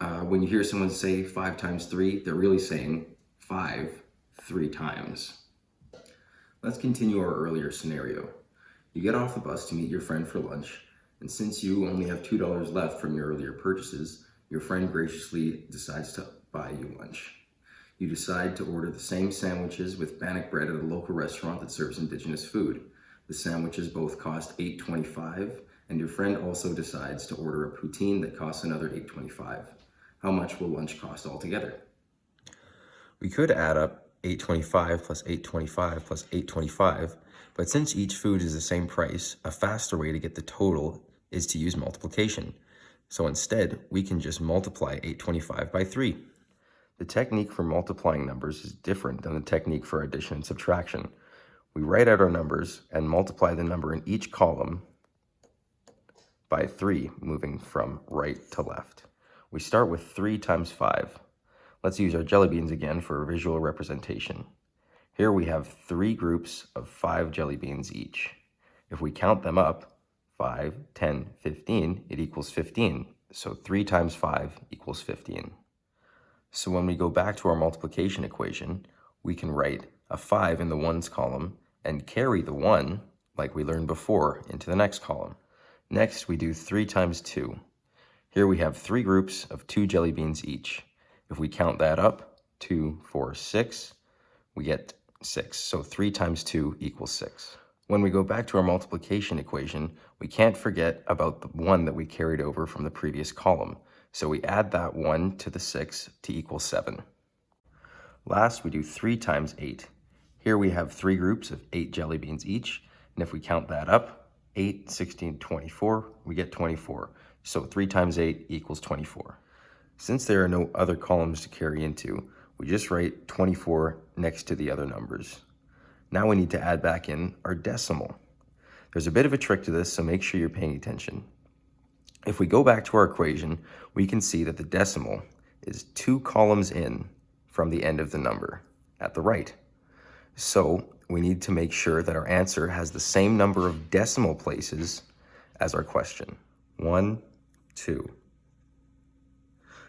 When you hear someone say 5 times 3, they're really saying 5 3 times. Let's continue our earlier scenario. You get off the bus to meet your friend for lunch, and since you only have $2 left from your earlier purchases, your friend graciously decides to buy you lunch. You decide to order the same sandwiches with bannock bread at a local restaurant that serves indigenous food. The sandwiches both cost $8.25, and your friend also decides to order a poutine that costs another $8.25. How much will lunch cost altogether? We could add up $8.25 plus $8.25 plus $8.25, but since each food is the same price, a faster way to get the total is to use multiplication. So instead, we can just multiply $8.25 by 3. The technique for multiplying numbers is different than the technique for addition and subtraction. We write out our numbers and multiply the number in each column by 3, moving from right to left. We start with 3 times 5. Let's use our jelly beans again for a visual representation. Here we have 3 groups of 5 jelly beans each. If we count them up, 5, 10, 15, it equals 15. So 3 times 5 equals 15. So when we go back to our multiplication equation, we can write a 5 in the ones column and carry the 1, like we learned before, into the next column. Next, we do 3 times 2. Here we have 3 groups of 2 jelly beans each. If we count that up, 2, 4, 6, we get 6. So 3 times 2 equals 6. When we go back to our multiplication equation, we can't forget about the 1 that we carried over from the previous column. So we add that 1 to the 6 to equal 7. Last, we do 3 times 8. Here we have 3 groups of 8 jelly beans each, and if we count that up, 8, 16, 24, we get 24. So 3 times 8 equals 24. Since there are no other columns to carry into, we just write 24 next to the other numbers. Now we need to add back in our decimal. There's a bit of a trick to this, so make sure you're paying attention. If we go back to our equation, we can see that the decimal is 2 columns in from the end of the number at the right. So we need to make sure that our answer has the same number of decimal places as our question. 1, 2.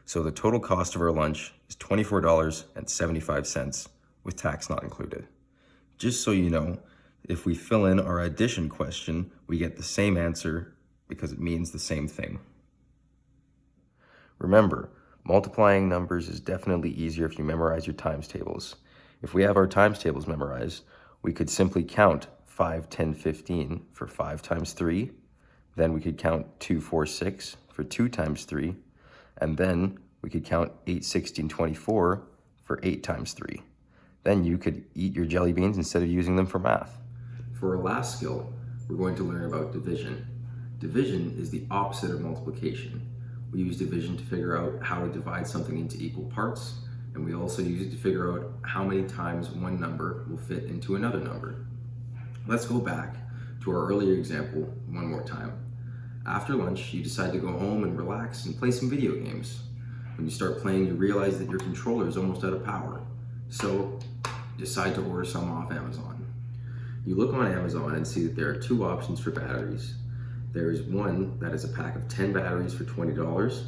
So the total cost of our lunch is $24.75 with tax not included. Just so you know, if we fill in our addition question, we get the same answer because it means the same thing. Remember, multiplying numbers is definitely easier if you memorize your times tables. If we have our times tables memorized, we could simply count 5, 10, 15 for 5 times 3. Then we could count 2, 4, 6 for 2 times 3. And then we could count 8, 16, 24 for 8 times 3. Then you could eat your jelly beans instead of using them for math. For our last skill, we're going to learn about division. Division is the opposite of multiplication. We use division to figure out how to divide something into equal parts, and we also use it to figure out how many times one number will fit into another number. Let's go back to our earlier example one more time. After lunch, you decide to go home and relax and play some video games. When you start playing, you realize that your controller is almost out of power, so you decide to order some off Amazon. You look on Amazon and see that there are 2 options for batteries. There is one that is a pack of 10 batteries for $20,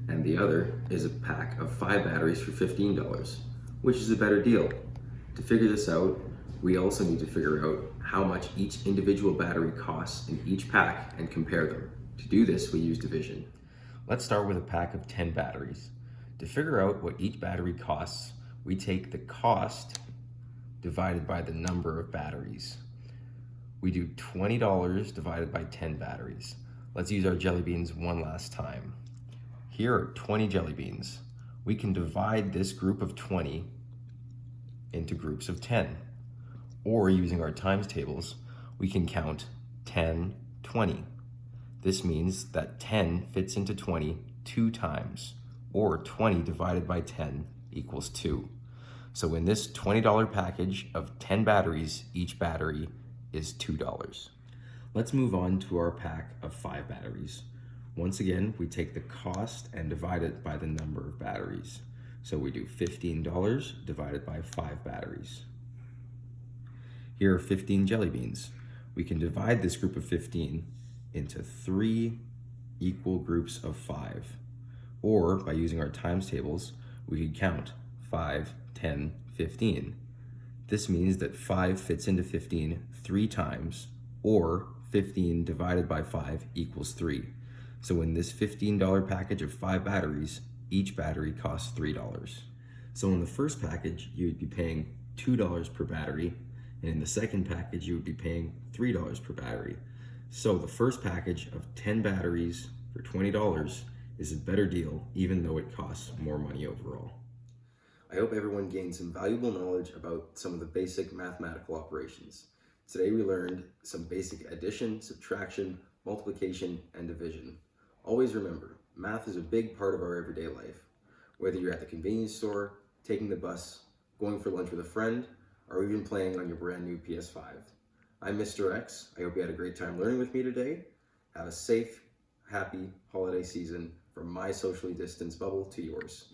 and the other is a pack of 5 batteries for $15. Which is a better deal? To figure this out, we also need to figure out how much each individual battery costs in each pack and compare them. To do this, we use division. Let's start with a pack of 10 batteries. To figure out what each battery costs, we take the cost divided by the number of batteries. We do $20 divided by 10 batteries. Let's use our jelly beans one last time. Here are 20 jelly beans. We can divide this group of 20 into groups of 10. Or using our times tables, we can count 10, 20. This means that 10 fits into 20 2 times, or 20 divided by 10 equals 2. So in this $20 package of 10 batteries, each battery is $2. Let's move on to our pack of 5 batteries. Once again, we take the cost and divide it by the number of batteries. So we do $15 divided by 5 batteries. Here are 15 jelly beans. We can divide this group of 15 into 3 equal groups of 5. Or by using our times tables, we could count 5, 10, 15. This means that 5 fits into 15 3 times, or 15 divided by 5 equals 3. So in this $15 package of 5 batteries, each battery costs $3. So in the first package, you would be paying $2 per battery, and in the second package, you would be paying $3 per battery. So the first package of 10 batteries for $20 is a better deal, even though it costs more money overall. I hope everyone gained some valuable knowledge about some of the basic mathematical operations. Today we learned some basic addition, subtraction, multiplication, and division. Always remember, math is a big part of our everyday life. Whether you're at the convenience store, taking the bus, going for lunch with a friend, or even playing on your brand new PS5. I'm Mr. X. I hope you had a great time learning with me today. Have a safe, happy holiday season from my socially distanced bubble to yours.